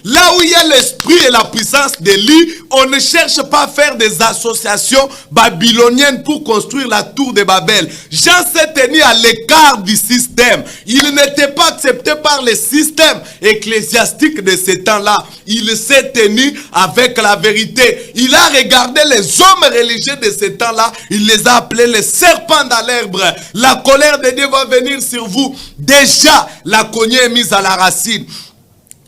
Là où il y a l'esprit et la puissance d'Élie, on ne cherche pas à faire des associations babyloniennes pour construire la tour de Babel. Jean s'est tenu à l'écart du système. Il n'était pas accepté par le système ecclésiastique de ce temps-là. Il s'est tenu avec la vérité. Il a regardé les hommes religieux de ce temps-là. Il les a appelés les serpents dans l'herbe. La colère de Dieu va venir sur vous. Déjà, la cognée est mise à la racine.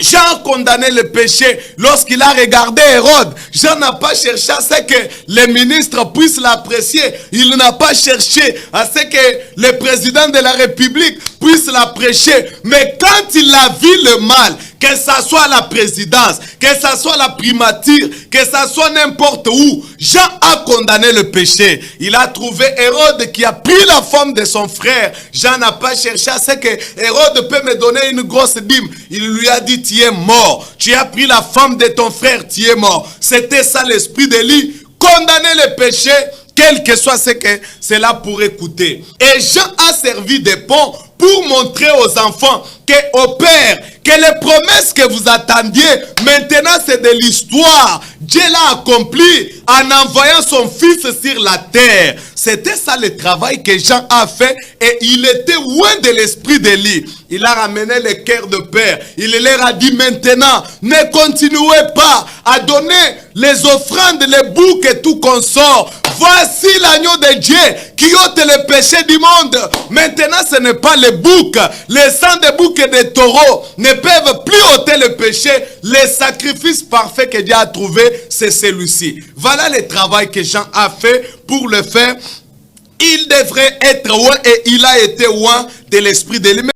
Jean a condamné le péché lorsqu'il a regardé Hérode. Jean n'a pas cherché à ce que les ministres puissent l'apprécier. Il n'a pas cherché à ce que le président de la République puisse l'apprécier. Mais quand il a vu le mal, que ça soit la présidence, que ça soit la primature, que ça soit n'importe où, Jean a condamné le péché. Il a trouvé Hérode qui a pris la femme de son frère. Jean n'a pas cherché à ce que Hérode peut me donner une grosse dîme. Il lui a dit, tu es mort. Tu as pris la femme de ton frère, tu es mort. C'était ça l'esprit d'Élie. Condamner le péché, quel que soit ce que cela pourrait coûter. Et Jean a servi de pont pour montrer aux enfants que au Père, que les promesses que vous attendiez, maintenant c'est de l'histoire. Dieu l'a accompli en envoyant son Fils sur la terre. C'était ça le travail que Jean a fait et il était loin de l'esprit d'Élie. Il a ramené le cœur de Père. Il leur a dit maintenant, ne continuez pas à donner les offrandes, les boucs et tout consort. Voici l'agneau de Dieu qui ôte le péché du monde. Maintenant, ce n'est pas les boucs. Les sangs des boucs et des taureaux ne peuvent plus ôter le péché. Le sacrifice parfait que Dieu a trouvé, c'est celui-ci. Voilà le travail que Jean a fait pour le faire. Il devrait être loin et il a été loin de l'esprit de lui.